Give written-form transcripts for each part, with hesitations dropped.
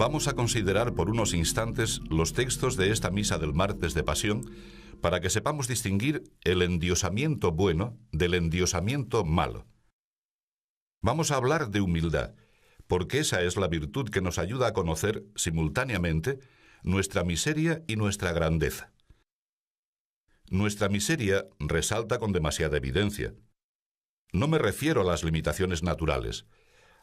Vamos a considerar por unos instantes los textos de esta misa del martes de Pasión para que sepamos distinguir el endiosamiento bueno del endiosamiento malo. Vamos a hablar de humildad, porque esa es la virtud que nos ayuda a conocer simultáneamente nuestra miseria y nuestra grandeza. Nuestra miseria resalta con demasiada evidencia. No me refiero a las limitaciones naturales,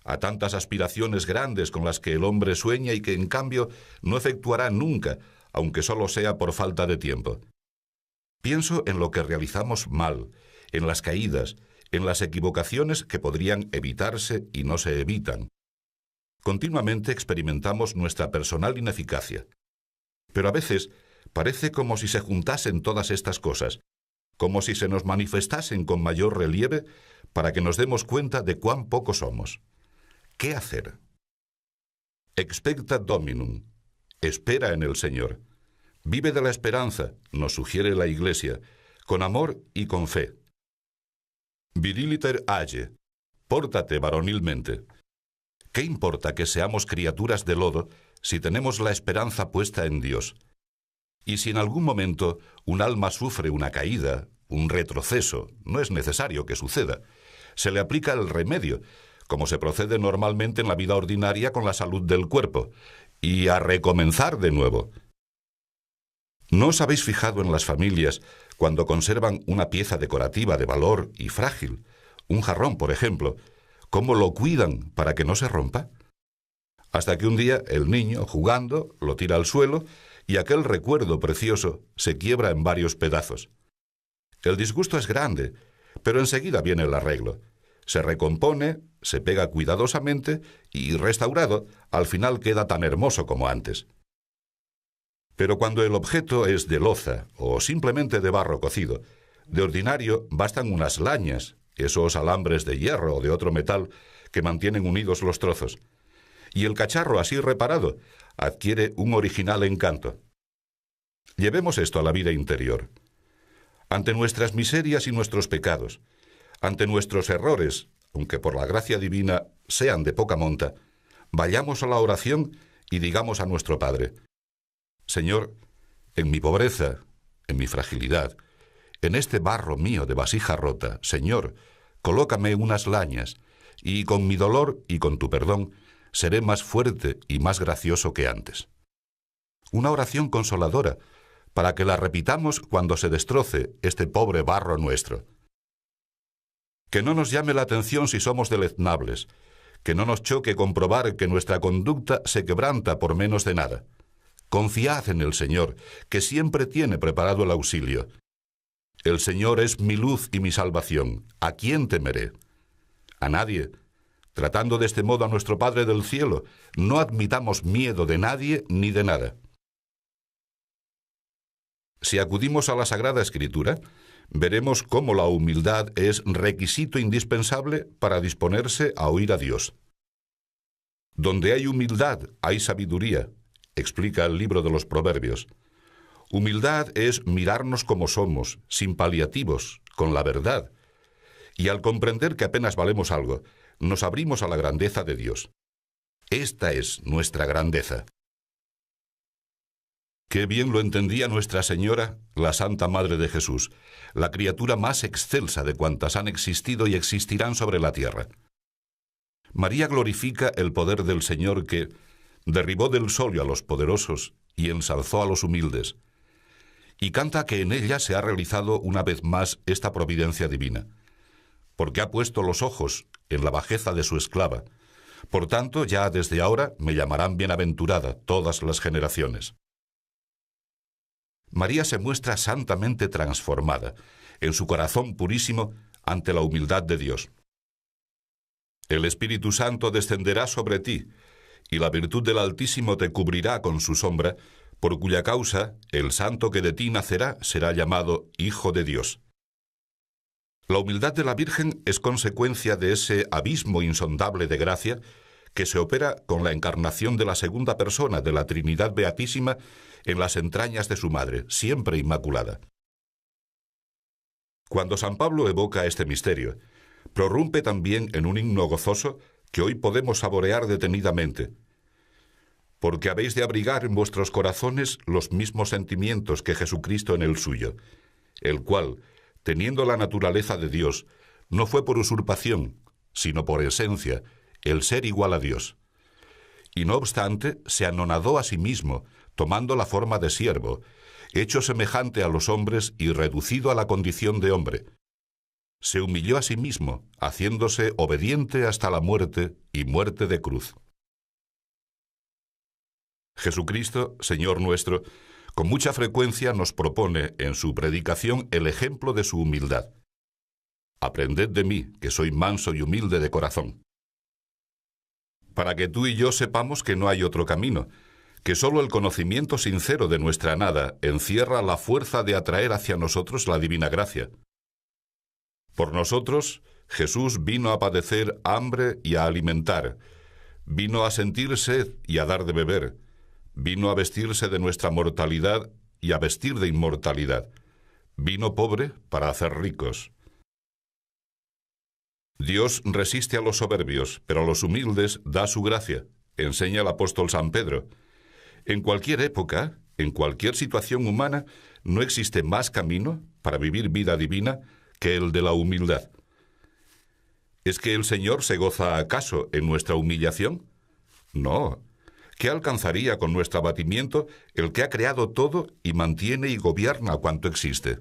a tantas aspiraciones grandes con las que el hombre sueña y que en cambio no efectuará nunca, aunque solo sea por falta de tiempo. Pienso en lo que realizamos mal, en las caídas, en las equivocaciones que podrían evitarse y no se evitan. Continuamente experimentamos nuestra personal ineficacia. Pero a veces parece como si se juntasen todas estas cosas, como si se nos manifestasen con mayor relieve para que nos demos cuenta de cuán poco somos. ¿Qué hacer? Expectat Dominum. Espera en el Señor. Vive de la esperanza, nos sugiere la Iglesia, con amor y con fe. Viriliter age. Pórtate varonilmente. ¿Qué importa que seamos criaturas de lodo si tenemos la esperanza puesta en Dios? Y si en algún momento un alma sufre una caída, un retroceso, no es necesario que suceda. Se le aplica el remedio, como se procede normalmente en la vida ordinaria con la salud del cuerpo, y a recomenzar de nuevo. ¿No os habéis fijado en las familias cuando conservan una pieza decorativa de valor y frágil, un jarrón, por ejemplo, cómo lo cuidan para que no se rompa? Hasta que un día el niño, jugando, lo tira al suelo y aquel recuerdo precioso se quiebra en varios pedazos. El disgusto es grande, pero enseguida viene el arreglo. Se recompone, se pega cuidadosamente y, restaurado, al final queda tan hermoso como antes. Pero cuando el objeto es de loza o simplemente de barro cocido, de ordinario bastan unas lañas, esos alambres de hierro o de otro metal que mantienen unidos los trozos, y el cacharro así reparado adquiere un original encanto. Llevemos esto a la vida interior. Ante nuestras miserias y nuestros pecados, ante nuestros errores, aunque por la gracia divina sean de poca monta, vayamos a la oración y digamos a nuestro Padre: Señor, en mi pobreza, en mi fragilidad, en este barro mío de vasija rota, Señor, colócame unas lañas, y con mi dolor y con tu perdón seré más fuerte y más gracioso que antes. Una oración consoladora, para que la repitamos cuando se destroce este pobre barro nuestro. Que no nos llame la atención si somos deleznables, que no nos choque comprobar que nuestra conducta se quebranta por menos de nada. Confiad en el Señor, que siempre tiene preparado el auxilio. El Señor es mi luz y mi salvación. ¿A quién temeré? A nadie. Tratando de este modo a nuestro Padre del cielo, no admitamos miedo de nadie ni de nada. Si acudimos a la Sagrada Escritura, veremos cómo la humildad es requisito indispensable para disponerse a oír a Dios. Donde hay humildad, hay sabiduría, explica el libro de los Proverbios. Humildad es mirarnos como somos, sin paliativos, con la verdad. Y al comprender que apenas valemos algo, nos abrimos a la grandeza de Dios. Esta es nuestra grandeza. Qué bien lo entendía Nuestra Señora, la Santa Madre de Jesús, la criatura más excelsa de cuantas han existido y existirán sobre la tierra. María glorifica el poder del Señor que derribó del solio a los poderosos y ensalzó a los humildes, y canta que en ella se ha realizado una vez más esta providencia divina, porque ha puesto los ojos en la bajeza de su esclava. Por tanto, ya desde ahora me llamarán bienaventurada todas las generaciones. María se muestra santamente transformada, en su corazón purísimo, ante la humildad de Dios. El Espíritu Santo descenderá sobre ti, y la virtud del Altísimo te cubrirá con su sombra, por cuya causa el santo que de ti nacerá será llamado Hijo de Dios. La humildad de la Virgen es consecuencia de ese abismo insondable de gracia que se opera con la encarnación de la segunda persona de la Trinidad Beatísima en las entrañas de su madre, siempre inmaculada. Cuando San Pablo evoca este misterio, prorrumpe también en un himno gozoso que hoy podemos saborear detenidamente. porque habéis de abrigar en vuestros corazones los mismos sentimientos que Jesucristo en el suyo, el cual, teniendo la naturaleza de Dios, no fue por usurpación, sino por esencia, el ser igual a Dios. Y no obstante, se anonadó a sí mismo, tomando la forma de siervo, hecho semejante a los hombres y reducido a la condición de hombre. Se humilló a sí mismo, haciéndose obediente hasta la muerte y muerte de cruz. Jesucristo, Señor nuestro, con mucha frecuencia nos propone en su predicación el ejemplo de su humildad. Aprended de mí, que soy manso y humilde de corazón. Para que tú y yo sepamos que no hay otro camino, que solo el conocimiento sincero de nuestra nada encierra la fuerza de atraer hacia nosotros la divina gracia. Por nosotros, Jesús vino a padecer hambre y a alimentar, vino a sentir sed y a dar de beber, vino a vestirse de nuestra mortalidad y a vestir de inmortalidad, vino pobre para hacer ricos. Dios resiste a los soberbios, pero a los humildes da su gracia, enseña el apóstol San Pedro. En cualquier época, en cualquier situación humana, no existe más camino para vivir vida divina que el de la humildad. ¿Es que el Señor se goza acaso en nuestra humillación? No. ¿Qué alcanzaría con nuestro abatimiento el que ha creado todo y mantiene y gobierna cuanto existe?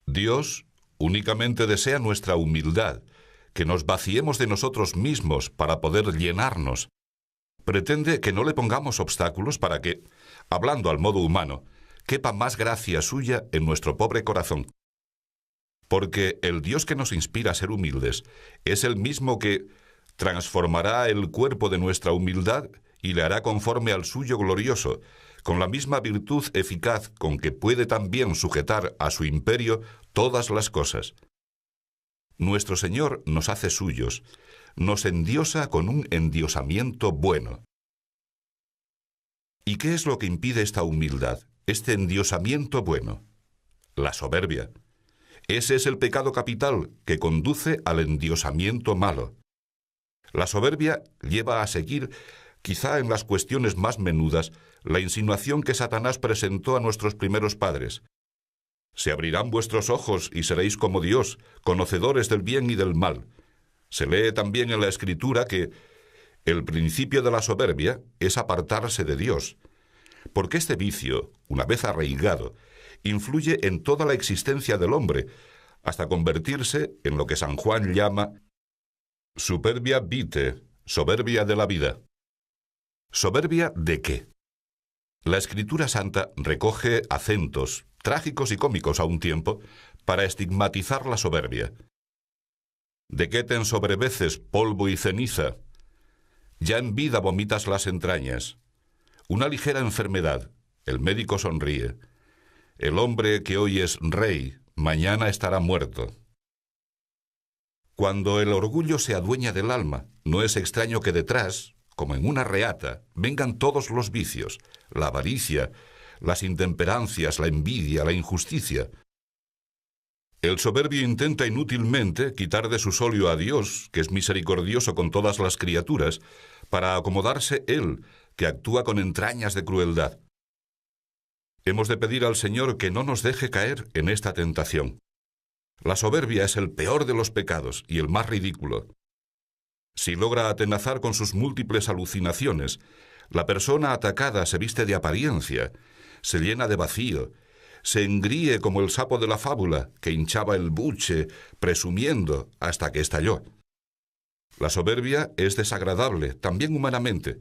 Dios únicamente desea nuestra humildad, que nos vaciemos de nosotros mismos para poder llenarnos. Pretende que no le pongamos obstáculos para que, hablando al modo humano, quepa más gracia suya en nuestro pobre corazón. Porque el Dios que nos inspira a ser humildes es el mismo que transformará el cuerpo de nuestra humildad y le hará conforme al suyo glorioso, con la misma virtud eficaz con que puede también sujetar a su imperio todas las cosas. Nuestro Señor nos hace suyos, nos endiosa con un endiosamiento bueno. ¿Y qué es lo que impide esta humildad, este endiosamiento bueno? La soberbia. Ese es el pecado capital que conduce al endiosamiento malo. La soberbia lleva a seguir, quizá en las cuestiones más menudas, la insinuación que Satanás presentó a nuestros primeros padres. Se abrirán vuestros ojos y seréis como Dios, conocedores del bien y del mal. Se lee también en la Escritura que el principio de la soberbia es apartarse de Dios, porque este vicio, una vez arraigado, influye en toda la existencia del hombre, hasta convertirse en lo que San Juan llama superbia vitae, soberbia de la vida. ¿Soberbia de qué? La Escritura Santa recoge acentos, trágicos y cómicos a un tiempo, para estigmatizar la soberbia. ¿De qué te ensobreveces, polvo y ceniza? Ya en vida vomitas las entrañas. Una ligera enfermedad, el médico sonríe. El hombre que hoy es rey, mañana estará muerto. Cuando el orgullo se adueña del alma, no es extraño que detrás, como en una reata, vengan todos los vicios, la avaricia, las intemperancias, la envidia, la injusticia. El soberbio intenta inútilmente quitar de su solio a Dios, que es misericordioso con todas las criaturas, para acomodarse él, que actúa con entrañas de crueldad. Hemos de pedir al Señor que no nos deje caer en esta tentación. La soberbia es el peor de los pecados y el más ridículo. Si logra atenazar con sus múltiples alucinaciones, la persona atacada se viste de apariencia, se llena de vacío, se engríe como el sapo de la fábula, que hinchaba el buche, presumiendo hasta que estalló. La soberbia es desagradable, también humanamente.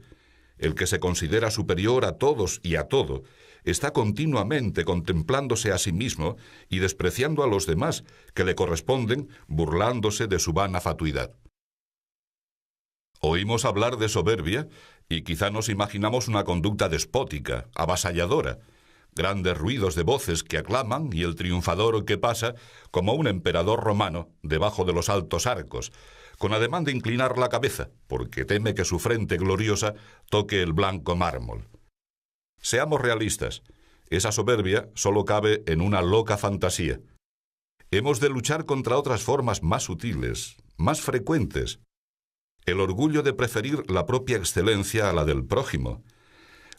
El que se considera superior a todos y a todo, está continuamente contemplándose a sí mismo y despreciando a los demás que le corresponden, burlándose de su vana fatuidad. Oímos hablar de soberbia y quizá nos imaginamos una conducta despótica, avasalladora, grandes ruidos de voces que aclaman y el triunfador que pasa como un emperador romano debajo de los altos arcos, con ademán de inclinar la cabeza, porque teme que su frente gloriosa toque el blanco mármol. Seamos realistas, esa soberbia solo cabe en una loca fantasía. Hemos de luchar contra otras formas más sutiles, más frecuentes. el orgullo de preferir la propia excelencia a la del prójimo,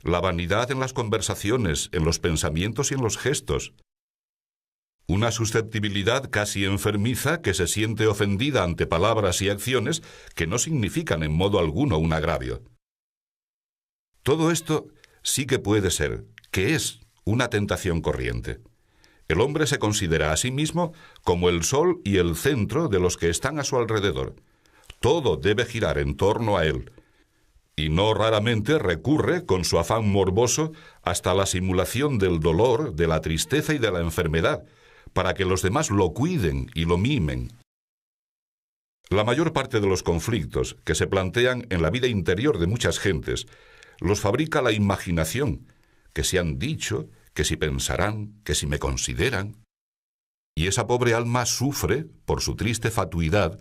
la vanidad en las conversaciones, en los pensamientos y en los gestos, una susceptibilidad casi enfermiza que se siente ofendida ante palabras y acciones que no significan en modo alguno un agravio. Todo esto sí que puede ser, que es, una tentación corriente. El hombre se considera a sí mismo como el sol y el centro de los que están a su alrededor. Todo debe girar en torno a él. Y no raramente recurre, con su afán morboso, hasta la simulación del dolor, de la tristeza y de la enfermedad, para que los demás lo cuiden y lo mimen. La mayor parte de los conflictos que se plantean en la vida interior de muchas gentes los fabrica la imaginación, que si han dicho, que si pensarán, que si me consideran. Y esa pobre alma sufre, por su triste fatuidad,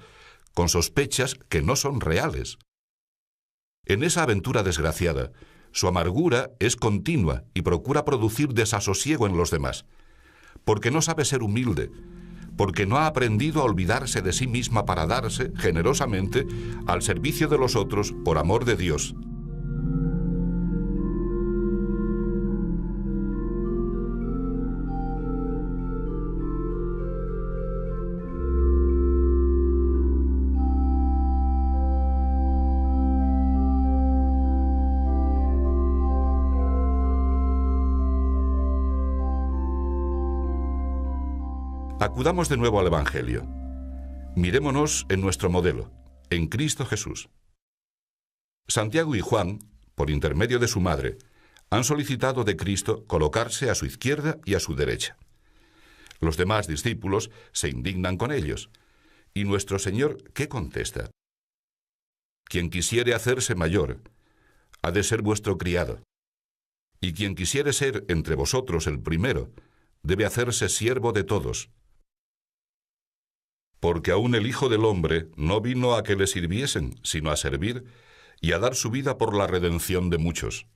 con sospechas que no son reales. En esa aventura desgraciada, su amargura es continua y procura producir desasosiego en los demás, porque no sabe ser humilde, porque no ha aprendido a olvidarse de sí misma para darse, generosamente, al servicio de los otros por amor de Dios. Acudamos de nuevo al Evangelio. Mirémonos en nuestro modelo, en Cristo Jesús. Santiago y Juan, por intermedio de su madre, han solicitado de Cristo colocarse a su izquierda y a su derecha. Los demás discípulos se indignan con ellos. ¿Y nuestro Señor qué contesta? Quien quisiere hacerse mayor, ha de ser vuestro criado. Y quien quisiere ser entre vosotros el primero, debe hacerse siervo de todos. Porque aún el Hijo del Hombre no vino a que le sirviesen, sino a servir y a dar su vida por la redención de muchos.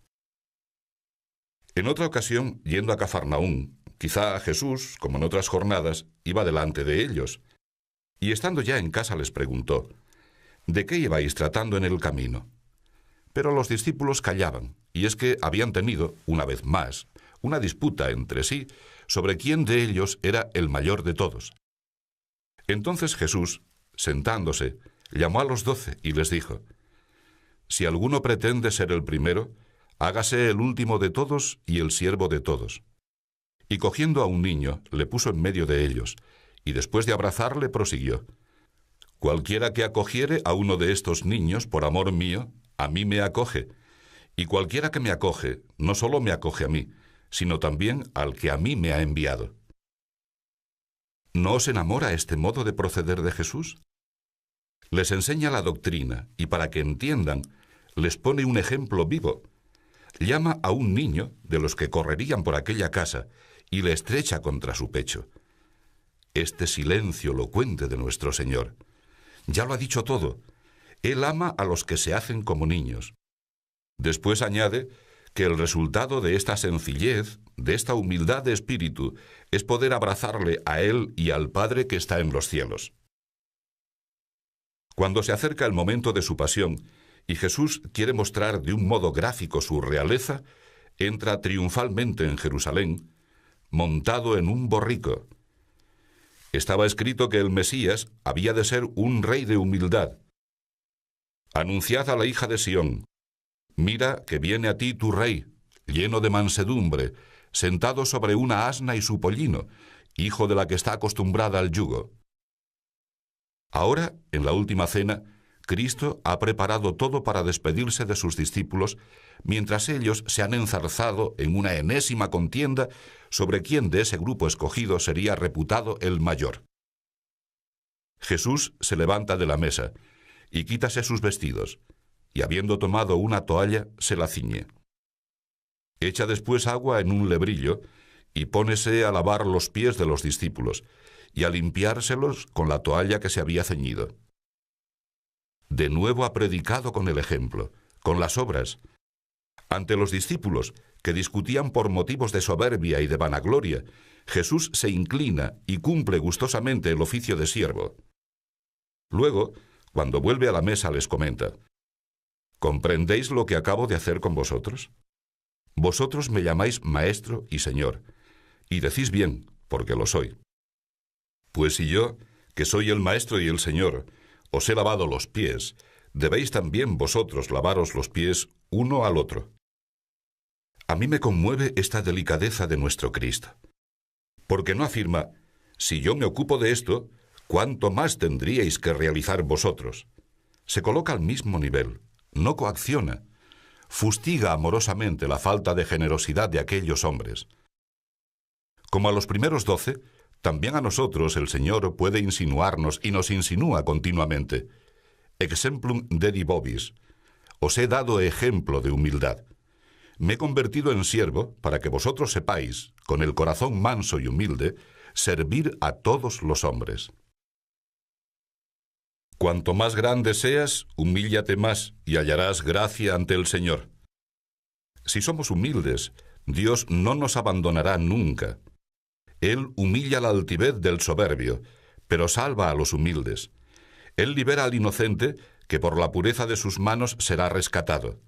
En otra ocasión, yendo a Cafarnaún, quizá Jesús, como en otras jornadas, iba delante de ellos, y estando ya en casa les preguntó, ¿de qué ibais tratando en el camino? Pero los discípulos callaban, y es que habían tenido, una vez más, una disputa entre sí sobre quién de ellos era el mayor de todos. Entonces Jesús, sentándose, llamó a los 12 y les dijo, si alguno pretende ser el primero, hágase el último de todos y el siervo de todos. Y cogiendo a un niño, le puso en medio de ellos, y después de abrazarle prosiguió, cualquiera que acogiere a uno de estos niños por amor mío, a mí me acoge, y cualquiera que me acoge, no solo me acoge a mí, sino también al que a mí me ha enviado. ¿No os enamora este modo de proceder de Jesús? Les enseña la doctrina y para que entiendan, les pone un ejemplo vivo. Llama a un niño de los que correrían por aquella casa y le estrecha contra su pecho. Este silencio elocuente de nuestro Señor. Ya lo ha dicho todo. Él ama a los que se hacen como niños. Después añade que el resultado de esta sencillez, de esta humildad de espíritu, es poder abrazarle a Él y al Padre que está en los cielos. Cuando se acerca el momento de su pasión y Jesús quiere mostrar de un modo gráfico su realeza, entra triunfalmente en Jerusalén, montado en un borrico. Estaba escrito que el Mesías había de ser un rey de humildad. Anunciad a la hija de Sión, mira que viene a ti tu rey, lleno de mansedumbre, sentado sobre una asna y su pollino, hijo de la que está acostumbrada al yugo. Ahora, en la última cena, Cristo ha preparado todo para despedirse de sus discípulos, mientras ellos se han enzarzado en una enésima contienda sobre quién de ese grupo escogido sería reputado el mayor. Jesús se levanta de la mesa y quítase sus vestidos, y habiendo tomado una toalla, se la ciñe. Echa después agua en un lebrillo y pónese a lavar los pies de los discípulos y a limpiárselos con la toalla que se había ceñido. De nuevo ha predicado con el ejemplo, con las obras. Ante los discípulos, que discutían por motivos de soberbia y de vanagloria, Jesús se inclina y cumple gustosamente el oficio de siervo. Luego, Cuando vuelve a la mesa les comenta: ¿comprendéis lo que acabo de hacer con vosotros? Vosotros me llamáis Maestro y Señor, y decís bien, porque lo soy. Pues si yo, que soy el Maestro y el Señor, os he lavado los pies, debéis también vosotros lavaros los pies uno al otro. A mí me conmueve esta delicadeza de nuestro Cristo, porque no afirma: si yo me ocupo de esto, ¿cuánto más tendríais que realizar vosotros? Se coloca al mismo nivel, no coacciona, fustiga amorosamente la falta de generosidad de aquellos hombres. Como a los primeros 12, también a nosotros el Señor puede insinuarnos y nos insinúa continuamente: exemplum dedi vobis, os he dado ejemplo de humildad. Me he convertido en siervo para que vosotros sepáis, con el corazón manso y humilde, servir a todos los hombres. Cuanto más grande seas, humíllate más y hallarás gracia ante el Señor. Si somos humildes, Dios no nos abandonará nunca. Él humilla la altivez del soberbio, pero salva a los humildes. Él libera al inocente, que por la pureza de sus manos será rescatado.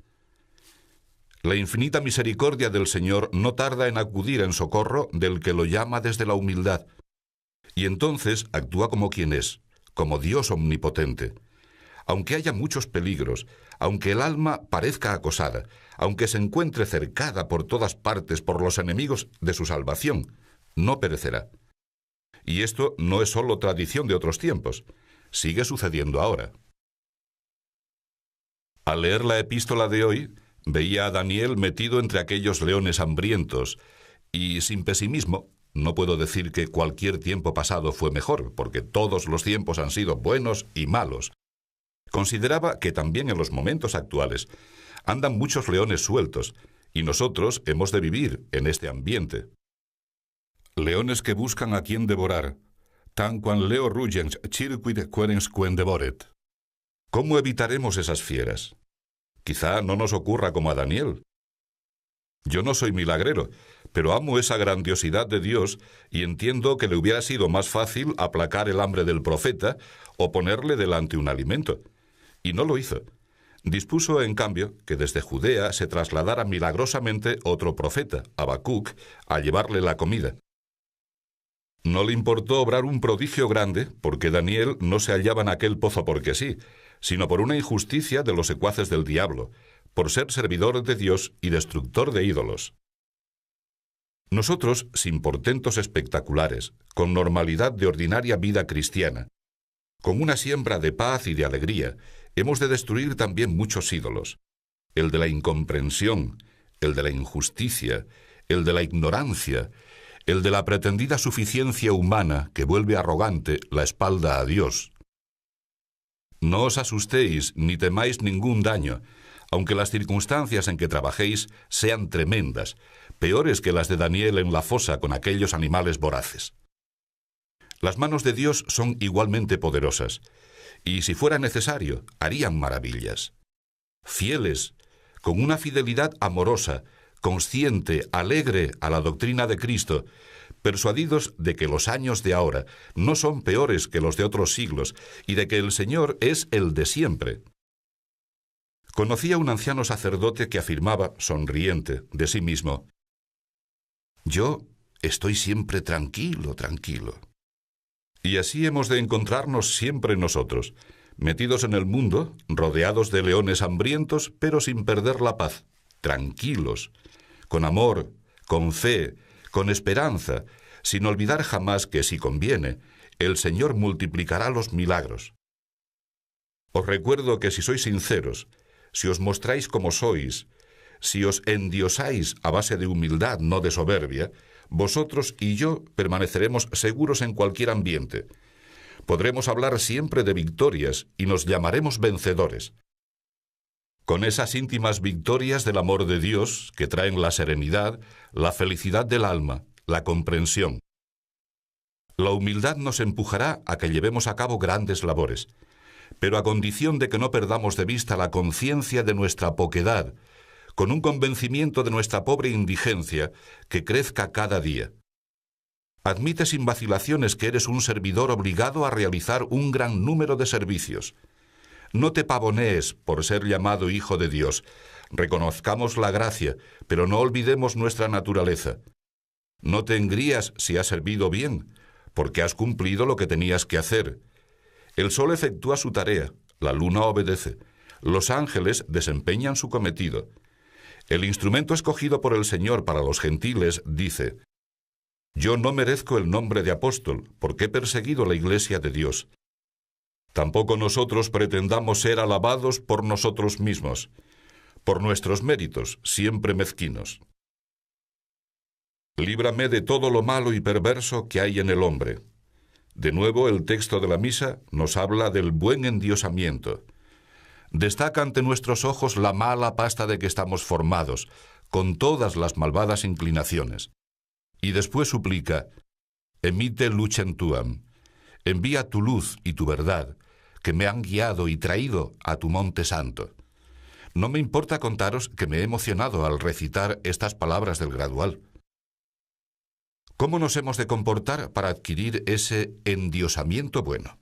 La infinita misericordia del Señor no tarda en acudir en socorro del que lo llama desde la humildad, y entonces actúa como quien es, como Dios omnipotente. Aunque haya muchos peligros, aunque el alma parezca acosada, aunque se encuentre cercada por todas partes por los enemigos de su salvación, no perecerá. Y esto no es solo tradición de otros tiempos, sigue sucediendo ahora. Al leer la epístola de hoy, veía a Daniel metido entre aquellos leones hambrientos, y sin pesimismo, no puedo decir que cualquier tiempo pasado fue mejor, porque todos los tiempos han sido buenos y malos. Consideraba que también en los momentos actuales andan muchos leones sueltos, y nosotros hemos de vivir en este ambiente. Leones que buscan a quien devorar, tan quan leo rugens circuit querens quen devoret. ¿Cómo evitaremos esas fieras? Quizá no nos ocurra como a Daniel. Yo no soy milagrero, pero amo esa grandiosidad de Dios y entiendo que le hubiera sido más fácil aplacar el hambre del profeta o ponerle delante un alimento. Y no lo hizo. Dispuso, en cambio, que desde Judea se trasladara milagrosamente otro profeta, Habacuc, a llevarle la comida. No le importó obrar un prodigio grande, porque Daniel no se hallaba en aquel pozo porque sí, sino por una injusticia de los secuaces del diablo, por ser servidor de Dios y destructor de ídolos. Nosotros, sin portentos espectaculares, con normalidad de ordinaria vida cristiana, con una siembra de paz y de alegría, hemos de destruir también muchos ídolos: el de la incomprensión, el de la injusticia, el de la ignorancia, el de la pretendida suficiencia humana que vuelve arrogante la espalda a Dios. No os asustéis ni temáis ningún daño, aunque las circunstancias en que trabajéis sean tremendas, peores que las de Daniel en la fosa con aquellos animales voraces. Las manos de Dios son igualmente poderosas, y si fuera necesario, harían maravillas. Fieles, con una fidelidad amorosa, consciente, alegre a la doctrina de Cristo, persuadidos de que los años de ahora no son peores que los de otros siglos y de que el Señor es el de siempre. Conocí a un anciano sacerdote que afirmaba, sonriente, de sí mismo: yo estoy siempre tranquilo, tranquilo. Y así hemos de encontrarnos siempre nosotros, metidos en el mundo, rodeados de leones hambrientos, pero sin perder la paz, tranquilos, con amor, con fe, con esperanza, sin olvidar jamás que, si conviene, el Señor multiplicará los milagros. Os recuerdo que si sois sinceros, si os mostráis como sois, si os endiosáis a base de humildad, no de soberbia, vosotros y yo permaneceremos seguros en cualquier ambiente. Podremos hablar siempre de victorias y nos llamaremos vencedores. Con esas íntimas victorias del amor de Dios que traen la serenidad, la felicidad del alma, la comprensión. La humildad nos empujará a que llevemos a cabo grandes labores, pero a condición de que no perdamos de vista la conciencia de nuestra poquedad, con un convencimiento de nuestra pobre indigencia que crezca cada día. Admite sin vacilaciones que eres un servidor obligado a realizar un gran número de servicios. No te pavonees por ser llamado hijo de Dios. Reconozcamos la gracia, pero no olvidemos nuestra naturaleza. No te engrías si has servido bien, porque has cumplido lo que tenías que hacer. El sol efectúa su tarea, la luna obedece, los ángeles desempeñan su cometido. El instrumento escogido por el Señor para los gentiles dice: Yo no merezco el nombre de apóstol, porque he perseguido la iglesia de Dios. Tampoco nosotros pretendamos ser alabados por nosotros mismos, por nuestros méritos, siempre mezquinos. Líbrame de todo lo malo y perverso que hay en el hombre. De nuevo, el texto de la misa nos habla del buen endiosamiento. Destaca ante nuestros ojos la mala pasta de que estamos formados, con todas las malvadas inclinaciones. Y después suplica: Emite lucem tuam, envía tu luz y tu verdad, que me han guiado y traído a tu monte santo. No me importa contaros que me he emocionado al recitar estas palabras del gradual. ¿Cómo nos hemos de comportar para adquirir ese endiosamiento bueno?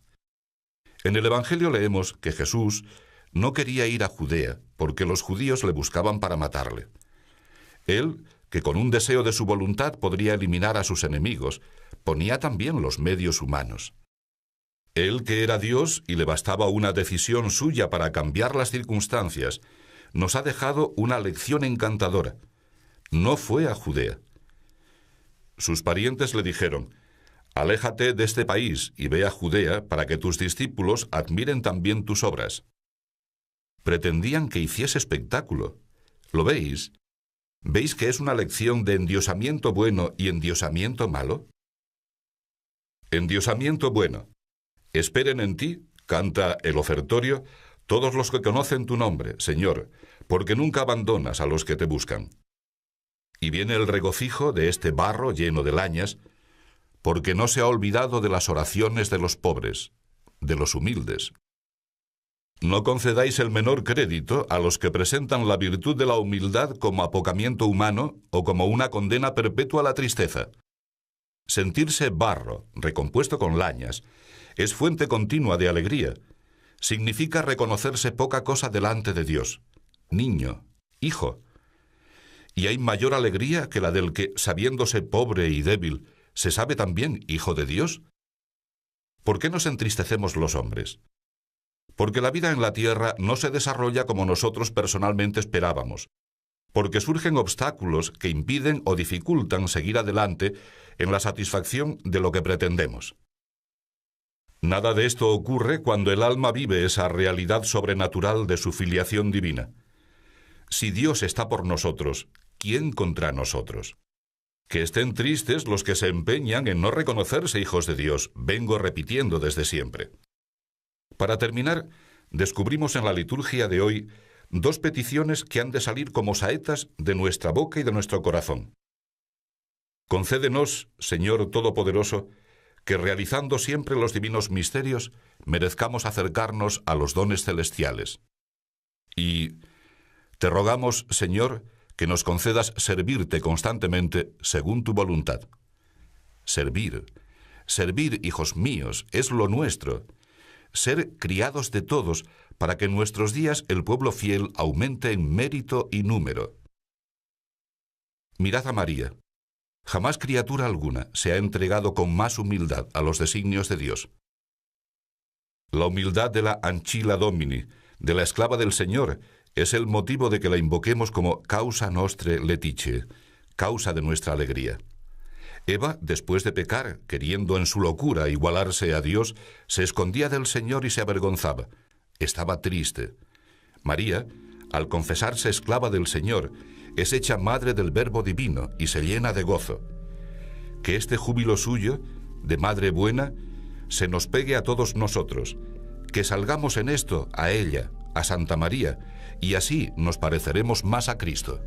En el Evangelio leemos que Jesús no quería ir a Judea, porque los judíos le buscaban para matarle. Él, que con un deseo de su voluntad podría eliminar a sus enemigos, ponía también los medios humanos. Él, que era Dios y le bastaba una decisión suya para cambiar las circunstancias, nos ha dejado una lección encantadora. No fue a Judea. Sus parientes le dijeron: Aléjate de este país y ve a Judea para que tus discípulos admiren también tus obras. Pretendían que hiciese espectáculo. ¿Lo veis? ¿Veis que es una lección de endiosamiento bueno y endiosamiento malo? Endiosamiento bueno. Esperen en ti, canta el ofertorio, todos los que conocen tu nombre, Señor, porque nunca abandonas a los que te buscan. Y viene el regocijo de este barro lleno de lañas, porque no se ha olvidado de las oraciones de los pobres, de los humildes. No concedáis el menor crédito a los que presentan la virtud de la humildad como apocamiento humano o como una condena perpetua a la tristeza. Sentirse barro, recompuesto con lañas, es fuente continua de alegría. Significa reconocerse poca cosa delante de Dios, niño, hijo. Y hay mayor alegría que la del que, sabiéndose pobre y débil, se sabe también hijo de Dios. ¿Por qué nos entristecemos los hombres? Porque la vida en la tierra no se desarrolla como nosotros personalmente esperábamos, porque surgen obstáculos que impiden o dificultan seguir adelante en la satisfacción de lo que pretendemos. Nada de esto ocurre cuando el alma vive esa realidad sobrenatural de su filiación divina. Si Dios está por nosotros, ¿quién contra nosotros? Que estén tristes los que se empeñan en no reconocerse hijos de Dios, vengo repitiendo desde siempre. Para terminar, descubrimos en la liturgia de hoy dos peticiones que han de salir como saetas de nuestra boca y de nuestro corazón. Concédenos, Señor Todopoderoso, que realizando siempre los divinos misterios, merezcamos acercarnos a los dones celestiales. Y te rogamos, Señor, que nos concedas servirte constantemente según tu voluntad. Servir, hijos míos, es lo nuestro. Ser criados de todos, para que en nuestros días el pueblo fiel aumente en mérito y número. Mirad a María. Jamás criatura alguna se ha entregado con más humildad a los designios de Dios. La humildad de la Ancilla Domini, de la esclava del Señor, es el motivo de que la invoquemos como causa nostre letice, causa de nuestra alegría. Eva, después de pecar, queriendo en su locura igualarse a Dios, se escondía del Señor y se avergonzaba. Estaba triste. María, al confesarse esclava del Señor, es hecha madre del Verbo divino y se llena de gozo. Que este júbilo suyo, de madre buena, se nos pegue a todos nosotros, que salgamos en esto a ella, a Santa María, y así nos pareceremos más a Cristo.